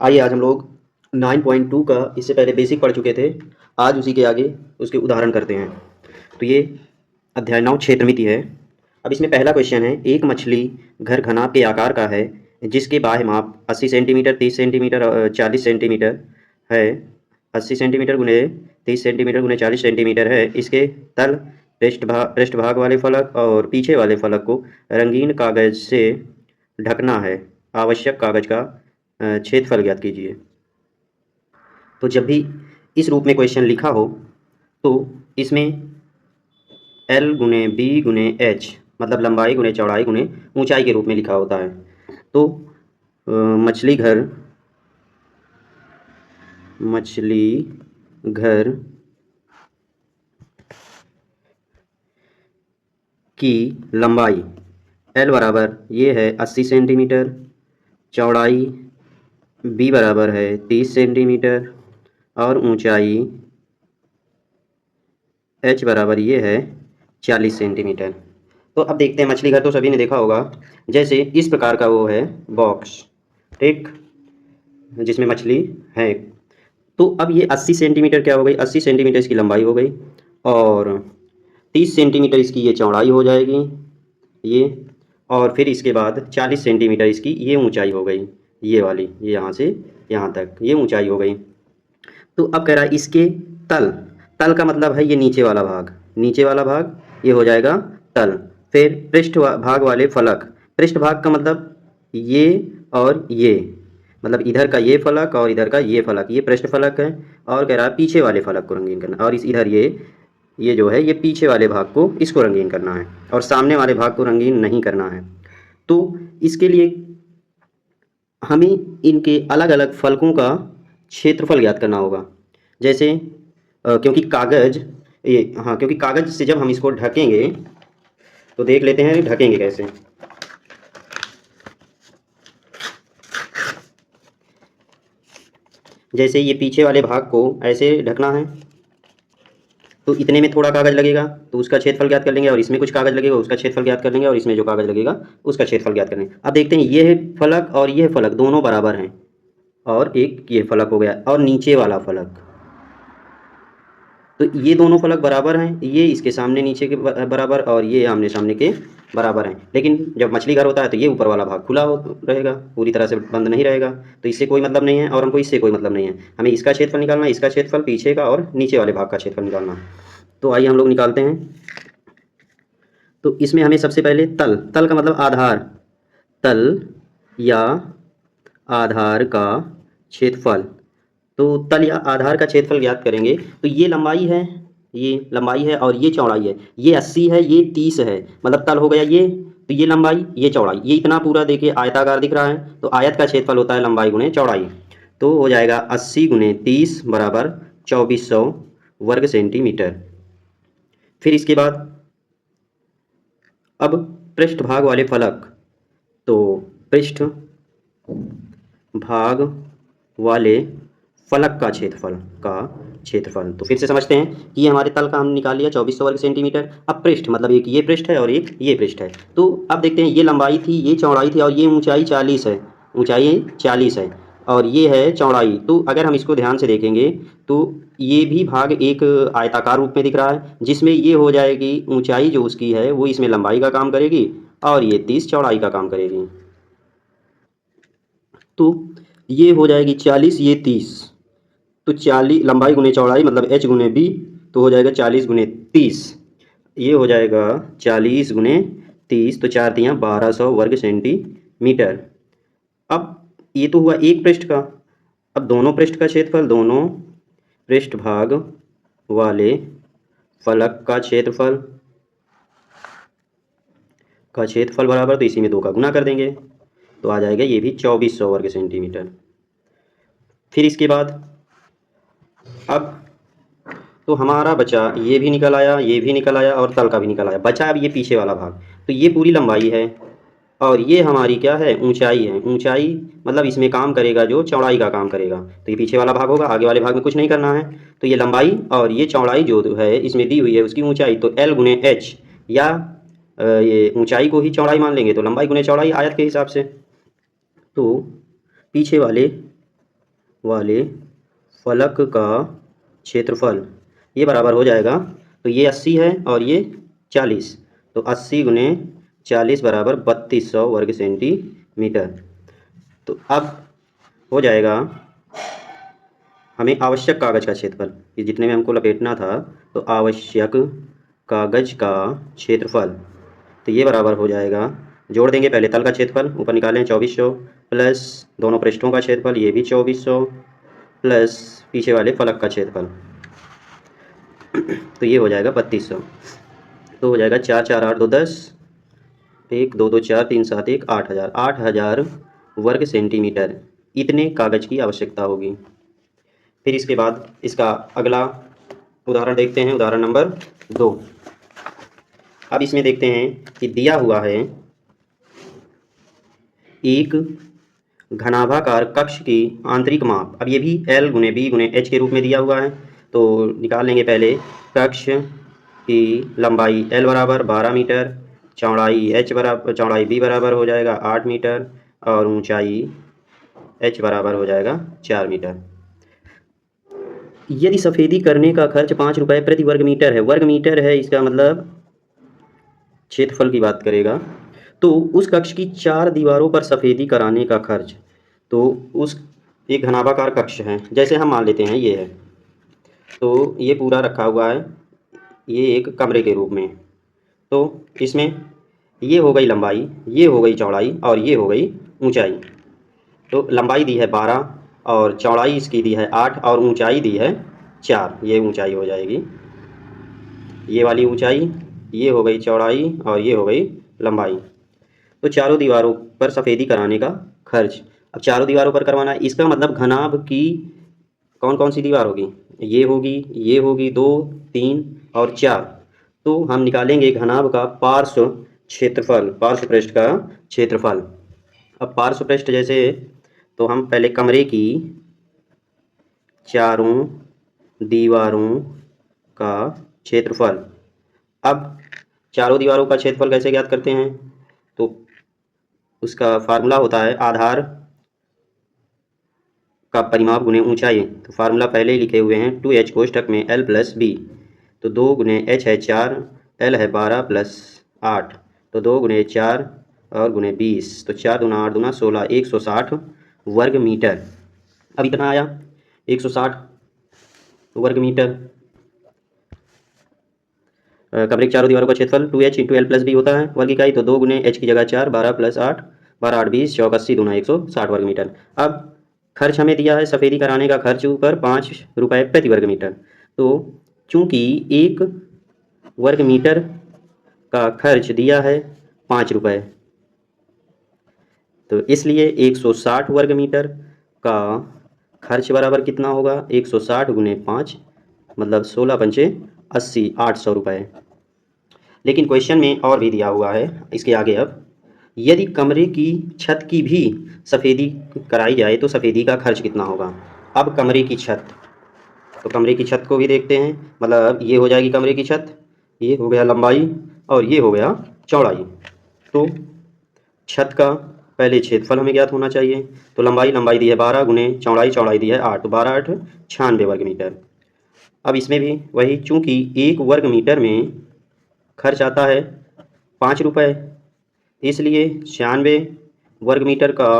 आइए आज हम लोग 9.2 का इससे पहले बेसिक पढ़ चुके थे। आज उसी के आगे उसके उदाहरण करते हैं। तो ये अध्याय 9 क्षेत्रमिति है। अब इसमें पहला क्वेश्चन है, एक मछली घर घनाभ के आकार का है जिसके बाह्य माप 80 सेंटीमीटर, 30 सेंटीमीटर और 40 सेंटीमीटर है। 80 सेंटीमीटर गुने 30 सेंटीमीटर गुने 40 सेंटीमीटर है। इसके तल, पृष्ठभाग वाले फलक और पीछे वाले फलक को रंगीन कागज से ढकना है। आवश्यक कागज का क्षेत्रफल ज्ञात कीजिए। तो जब भी इस रूप में क्वेश्चन लिखा हो तो इसमें L गुने बी गुने एच मतलब लंबाई गुने चौड़ाई गुने ऊंचाई के रूप में लिखा होता है। तो मछली घर की लंबाई L बराबर ये है 80 सेंटीमीटर, चौड़ाई B बराबर है 30 सेंटीमीटर और ऊंचाई H बराबर ये है 40 सेंटीमीटर। तो अब देखते हैं, मछली घर तो सभी ने देखा होगा। जैसे इस प्रकार का वो है बॉक्स, ठीक, जिसमें मछली है। तो अब ये 80 सेंटीमीटर क्या हो गई, 80 सेंटीमीटर इसकी लंबाई हो गई और 30 सेंटीमीटर इसकी ये चौड़ाई हो जाएगी ये, और फिर इसके बाद 40 सेंटीमीटर इसकी ये ऊंचाई हो गई, ये वाली, ये यहाँ से यहाँ तक ये ऊंचाई हो गई। तो अब कह रहा है इसके तल, तल का मतलब है ये नीचे वाला भाग, नीचे वाला भाग ये हो जाएगा तल। फिर पृष्ठ भाग वाले फलक, पृष्ठ भाग का मतलब ये और ये, मतलब इधर का ये फलक और इधर का ये फलक, ये पृष्ठ फलक है। और कह रहा है पीछे वाले फलक को रंगीन करना, और इस इधर ये जो है ये पीछे वाले भाग को, इसको रंगीन करना है और सामने वाले भाग को रंगीन नहीं करना है। तो इसके लिए हमें इनके अलग अलग फलकों का क्षेत्रफल ज्ञात करना होगा। जैसे क्योंकि कागज़ क्योंकि कागज़ से जब हम इसको ढकेंगे तो देख लेते हैं ढकेंगे कैसे। जैसे ये पीछे वाले भाग को ऐसे ढकना है तो इतने में थोड़ा कागज़ लगेगा तो उसका क्षेत्रफल ज्ञात कर लेंगे, और इसमें कुछ कागज़ लगेगा उसका क्षेत्रफल ज्ञात कर लेंगे, और इसमें जो कागज़ लगेगा उसका क्षेत्रफल ज्ञात करेंगे। अब देखते हैं, ये फलक और ये फलक दोनों बराबर हैं, और एक ये फलक हो गया और नीचे वाला फलक, तो ये दोनों फलक बराबर हैं, ये इसके सामने नीचे के बराबर और ये आमने सामने के बराबर हैं। लेकिन जब मछली घर होता है तो ये ऊपर वाला भाग खुला रहेगा, पूरी तरह से बंद नहीं रहेगा, तो इससे कोई मतलब नहीं है और हमको इससे कोई मतलब नहीं है। हमें इसका क्षेत्रफल निकालना है, इसका क्षेत्रफल पीछे का और नीचे वाले भाग का क्षेत्रफल निकालना है। तो आइए हम लोग निकालते हैं। तो इसमें हमें सबसे पहले तल, तल का मतलब आधार, तल या आधार का क्षेत्रफल। तो तल या आधार का क्षेत्रफल ज्ञात करेंगे। तो ये लंबाई है, ये लंबाई है और ये चौड़ाई है, ये 80 है ये 30 है, मतलब तल हो गया ये। तो ये लंबाई ये चौड़ाई, ये इतना पूरा देखिए आयताकार दिख रहा है, तो आयत का क्षेत्रफल होता है लंबाई गुणे चौड़ाई। तो हो जाएगा 80 गुणे 30 बराबर 2400 वर्ग सेंटीमीटर। फिर इसके बाद अब पृष्ठ भाग वाले फलक, तो पृष्ठ भाग वाले फलक का क्षेत्रफल तो फिर से समझते हैं कि ये हमारे तल का हम निकाल लिया 2400 वर्ग सेंटीमीटर। अब पृष्ठ मतलब एक ये पृष्ठ है और एक ये पृष्ठ है। तो अब देखते हैं, ये लंबाई थी ये चौड़ाई थी और ये ऊंचाई 40 है, ऊंचाई 40 है और ये है चौड़ाई। तो अगर हम इसको ध्यान से देखेंगे तो ये भी भाग एक आयताकार रूप में दिख रहा है, जिसमें ये हो जाएगी ऊंचाई जो उसकी है वो इसमें लंबाई का काम करेगी और ये 30 चौड़ाई का काम करेगी। तो ये हो जाएगी 40 ये 30, तो 40 लंबाई गुने चौड़ाई मतलब h गुने बी, तो हो जाएगा 40 गुने 30, ये हो जाएगा 40 गुने 30, तो 4 तियाँ 1200 वर्ग सेंटीमीटर। अब ये तो हुआ एक पृष्ठ का। अब दोनों पृष्ठ का क्षेत्रफल, दोनों पृष्ठ भाग वाले फलक का क्षेत्रफल बराबर, तो इसी में 2 का गुना कर देंगे तो आ जाएगा ये भी 2400 वर्ग सेंटीमीटर। फिर इसके बाद अब तो हमारा बचा, ये भी निकल आया ये भी निकल आया और तल का भी निकल आया, बचा अब ये पीछे वाला भाग। तो ये पूरी लंबाई है और ये हमारी क्या है, ऊंचाई है। ऊंचाई मतलब इसमें काम करेगा जो चौड़ाई का काम करेगा, तो ये पीछे वाला भाग होगा, आगे वाले भाग में कुछ नहीं करना है। तो ये लंबाई और ये चौड़ाई जो है इसमें दी हुई है उसकी ऊंचाई, तो L गुने एच, या ये ऊंचाई को ही चौड़ाई मान लेंगे तो लंबाई गुने चौड़ाई आयत के हिसाब से। तो पीछे वाले वाले फलक का क्षेत्रफल ये बराबर हो जाएगा, तो ये 80 है और ये 40, तो 80 गुने 40 बराबर 3200 वर्ग सेंटीमीटर। तो अब हो जाएगा हमें आवश्यक कागज़ का क्षेत्रफल, ये जितने में हमको लपेटना था, तो आवश्यक कागज़ का क्षेत्रफल, तो ये बराबर हो जाएगा, जोड़ देंगे पहले तल का क्षेत्रफल ऊपर निकालें 2400 प्लस दोनों पृष्ठों का क्षेत्रफल ये भी 2400 प्लस पीछे वाले फलक का क्षेत्रफल, तो ये हो जाएगा 3200। तो हो जाएगा 4 4 8 2 10, 1 2 2 4 3 7 1 8000, 8000 वर्ग सेंटीमीटर इतने कागज़ की आवश्यकता होगी। फिर इसके बाद इसका अगला उदाहरण देखते हैं, उदाहरण नंबर 2। अब इसमें देखते हैं कि दिया हुआ है एक घनाभाकार कक्ष की आंतरिक माप, अब ये भी L गुने B गुने H के रूप में दिया हुआ है, तो निकाल लेंगे पहले कक्ष की लंबाई L बराबर 12 मीटर, चौड़ाई B बराबर हो जाएगा 8 मीटर और ऊंचाई H बराबर हो जाएगा 4 मीटर। यदि सफ़ेदी करने का खर्च 5 रुपये प्रति वर्ग मीटर है, वर्ग मीटर है इसका मतलब क्षेत्रफल की बात करेगा, तो उस कक्ष की 4 दीवारों पर सफ़ेदी कराने का खर्च, तो उस एक घनाभाकार कक्ष है, जैसे हम मान लेते हैं ये है, तो ये पूरा रखा हुआ है ये एक कमरे के रूप में, तो इसमें ये हो गई लंबाई, ये हो गई चौड़ाई और ये हो गई ऊंचाई। तो लंबाई दी है 12 और चौड़ाई इसकी दी है 8 और ऊंचाई दी है 4, ये ऊंचाई हो जाएगी, ये वाली ऊंचाई, ये हो गई चौड़ाई और ये हो गई लंबाई। तो चारों दीवारों पर सफ़ेदी कराने का खर्च, अब चारों दीवारों पर करवाना है, इसका मतलब घनाभ की कौन कौन सी दीवार होगी, ये होगी 2 3 और 4, तो हम निकालेंगे घनाभ का पार्श्व क्षेत्रफल, पार्श्व पृष्ठ का क्षेत्रफल। अब पार्श्व पृष्ठ जैसे, तो हम पहले कमरे की चारों दीवारों का क्षेत्रफल, अब चारों दीवारों का क्षेत्रफल कैसे ज्ञात करते हैं, तो उसका फार्मूला होता है आधार का परिमाप गुने ऊंचाई, तो फार्मूला पहले ही लिखे हुए हैं 2h कोष्ठक में L प्लस B, तो 2 गुने H है 4, L है 12 प्लस 8, तो 2 गुने 4 और गुने 20, तो 4 दूना 8 दूना 16, 160 वर्ग मीटर। अब इतना आया 160 वर्ग मीटर। कमरे की चारों दीवारों का क्षेत्रफल 2h into L plus B होता है वर्ग इकाई, तो 2 गुने H की जगह 4, 12 प्लस 8, 12 8 20, चौक 80 दूना 160 वर्ग मीटर। अब खर्च हमें दिया है सफ़ेदी कराने का खर्च ऊपर 5 रुपये प्रति वर्ग मीटर, तो चूंकि 1 वर्ग मीटर का खर्च दिया है 5 रुपये, तो इसलिए 160 वर्ग मीटर का खर्च बराबर कितना होगा, 160 गुने 5 मतलब 16 पंचे 80, 800 रुपये। लेकिन क्वेश्चन में और भी दिया हुआ है इसके आगे, अब यदि कमरे की छत की भी सफ़ेदी कराई जाए तो सफ़ेदी का खर्च कितना होगा। अब कमरे की छत, तो कमरे की छत को भी देखते हैं, मतलब ये हो जाएगी कमरे की छत, ये हो गया लंबाई और ये हो गया चौड़ाई, तो छत का पहले क्षेत्रफल हमें ज्ञात होना चाहिए, तो लंबाई दी है 12 गुने चौड़ाई दी है 8, तो 12 8 96 वर्ग मीटर। अब इसमें भी वही, चूँकि 1 वर्ग मीटर में खर्च आता है 5 रुपये, इसलिए 96 वर्ग मीटर का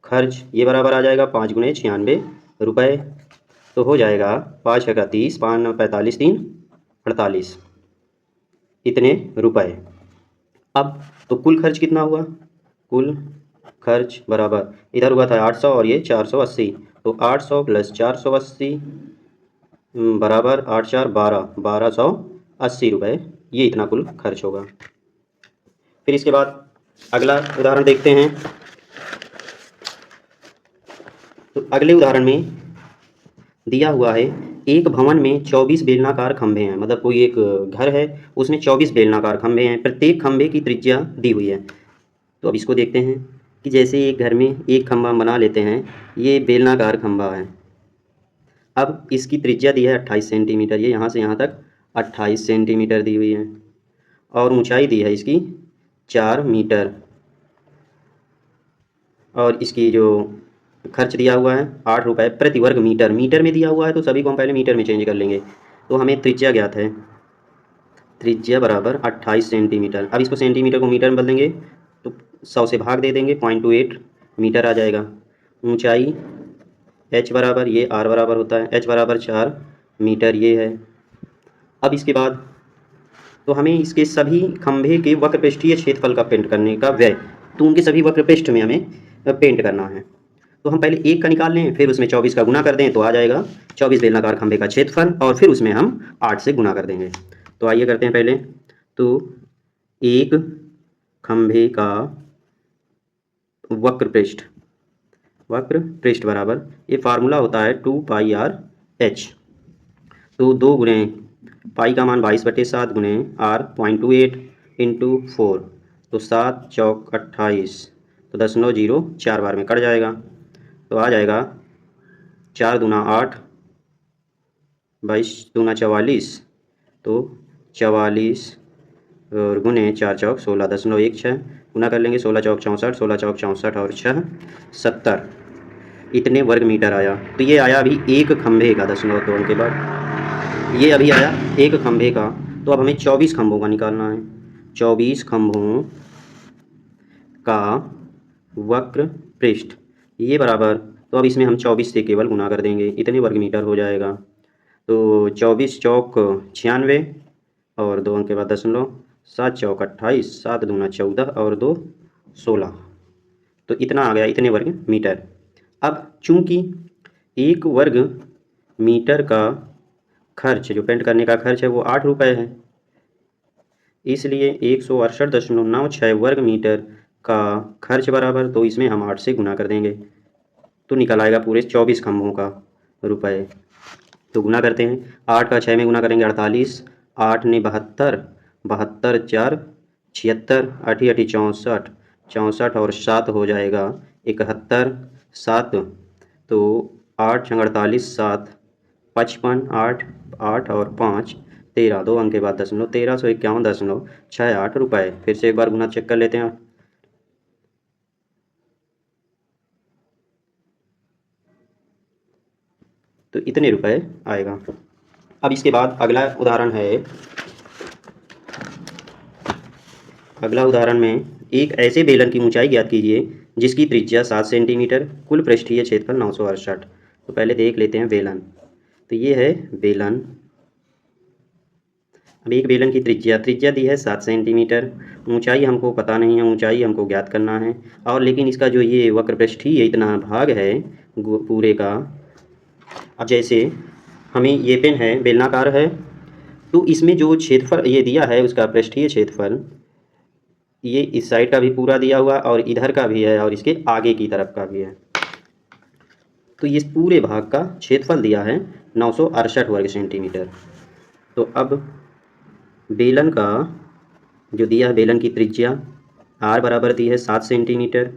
खर्च ये बराबर आ जाएगा 5 गुने 96 रुपये, तो हो जाएगा 5 छक्का 30, 5 9 45, 3 48 इतने रुपए। अब तो कुल खर्च कितना हुआ, कुल खर्च बराबर इधर हुआ था 800 और ये 480, तो 800 प्लस 480 बराबर 8 4 12, 1280 रुपये, ये इतना कुल खर्च होगा। फिर इसके बाद अगला उदाहरण देखते हैं, तो अगले उदाहरण में दिया हुआ है एक भवन में 24 बेलनाकार खंभे हैं, मतलब कोई एक घर है उसमें 24 बेलनाकार खंभे हैं, प्रत्येक खंभे की त्रिज्या दी हुई है। तो अब इसको देखते हैं कि जैसे एक घर में एक खंभा बना लेते हैं, ये बेलनाकार खंभा है, अब इसकी त्रिज्या दी है 28 सेंटीमीटर, ये यहाँ से यहाँ तक 28 सेंटीमीटर दी हुई है और ऊंचाई दी है इसकी 4 मीटर, और इसकी जो खर्च दिया हुआ है 8 रुपये प्रति वर्ग मीटर। मीटर में दिया हुआ है तो सभी को हम पहले मीटर में चेंज कर लेंगे। तो हमें त्रिज्या ज्ञात है, त्रिज्या बराबर 28 सेंटीमीटर। अब इसको सेंटीमीटर को मीटर में बदल देंगे तो 100 से भाग दे देंगे, 0.28 मीटर आ जाएगा। ऊंचाई h बराबर, ये r बराबर होता है, h बराबर 4 मीटर ये है। अब इसके बाद तो हमें इसके सभी खंभे के वक्रपृष्ठीय क्षेत्रफल का पेंट करने का व्यय, तो उनके सभी वक्रपृष्ठ में हमें पेंट करना है। तो हम पहले एक का निकाल लें, फिर उसमें 24 का गुना कर दें तो आ जाएगा 24 बेलनाकार खंभे का क्षेत्रफल, और फिर उसमें हम 8 से गुना कर देंगे। तो आइए करते हैं पहले। तो एक खंभे का वक्रपृष्ठ, वक्रपृष्ठ बराबर, ये फार्मूला होता है 2πr/h। तो 2 गुणे पाई का मान 22/7 गुणे r 0.28 इंटू 4, तो 7 चौक 28, तो 10×0 4 बार में कट जाएगा, तो आ जाएगा 4 दूना 8, 22 दूना 44, तो 44 और गुने 4 चौक 16, 10×1 6 गुना कर लेंगे, 16 चौक 64, 16 चौक 64 और 6 70, इतने वर्ग मीटर आया। तो ये आया अभी एक खंभे का, 10×2 के बाद ये अभी आया एक खंभे का। तो अब हमें 24 खंभों का निकालना है। 24 खंभों का वक्र पृष्ठ ये बराबर, तो अब इसमें हम 24 से केवल गुना कर देंगे, इतने वर्ग मीटर हो जाएगा। तो 24 चौक 96 और 2 के बाद 0, 7 चौक 28, 7 दूना 14 और 2 16, तो इतना आ गया, इतने वर्ग मीटर। अब चूंकि एक वर्ग मीटर का खर्च, जो पेंट करने का खर्च है वो 8 रुपये है, इसलिए 168.96 वर्ग मीटर का खर्च बराबर, तो इसमें हम 8 से गुना कर देंगे तो निकल आएगा पूरे 24 खंभों का रुपए। तो गुना करते हैं, 8 का 6 में गुना करेंगे 48, 8 ने 72, 72 4 76, 8 8 64, 64 और 7 हो जाएगा 71, 7 तो 8 × 48 7, 55, 8 8 और 5 13, 2 अंक के बाद 10, 1351.68 रुपये। फिर से एक बार गुना चेक कर लेते हैं। तो इतने रुपए आएगा। अब इसके बाद अगला उदाहरण है, अगला उदाहरण में एक ऐसे बेलन की ऊंचाई ज्ञात कीजिए जिसकी त्रिज्या 7 सेंटीमीटर, कुल पृष्ठीय क्षेत्रफल 968। तो पहले देख लेते हैं बेलन। तो ये है बेलन। अब एक बेलन की त्रिज्या दी है 7 सेंटीमीटर, ऊंचाई हमको पता नहीं है, ऊंचाई हमको ज्ञात करना है। और लेकिन इसका जो ये वक्रपृष्ठीय इतना भाग है पूरे का, अब जैसे हमें ये पेन है बेलनाकार है, तो इसमें जो क्षेत्रफल ये दिया है उसका पृष्ठीय क्षेत्रफल, ये इस साइड का भी पूरा दिया हुआ और इधर का भी है और इसके आगे की तरफ का भी है। तो इस पूरे भाग का क्षेत्रफल दिया है 968 वर्ग सेंटीमीटर। तो अब बेलन का जो दिया है, बेलन की त्रिज्या r बराबर दी है 7 सेंटीमीटर,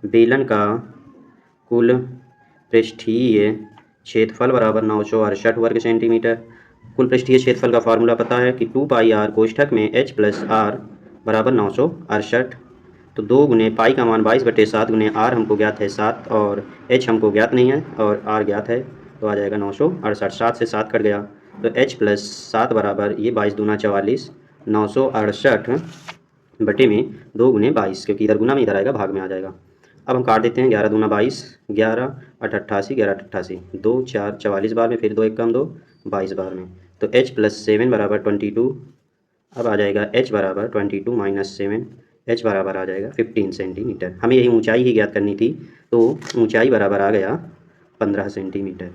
बेलन का कुल पृष्ठीय क्षेत्रफल बराबर 968 वर्ग सेंटीमीटर। कुल पृष्ठीय क्षेत्रफल का फार्मूला पता है कि 2πr कोष्ठक में h + r बराबर 968। तो 2 गुने पाई का मान 22/7 गुने r हमको ज्ञात है 7 और h हमको ज्ञात नहीं है और r ज्ञात है, तो आ जाएगा 968। 7 से 7 कट गया तो h + 7 बराबर, ये 22 दूना 44, 968 बटे में 2 गुने 22, क्योंकि इधर गुना में इधर आएगा भाग में आ जाएगा। अब हम काट देते हैं, 11 दूना 22, 11 8 88, 11 88, 2 4 44 बार में, फिर 2 1 कम 2 22 बार में। तो h + 7 बराबर 22। अब आ जाएगा h बराबर 22 - 7, h बराबर आ जाएगा 15 सेंटीमीटर। हमें यही ऊंचाई ही ज्ञात करनी थी, तो ऊंचाई बराबर आ गया 15 सेंटीमीटर।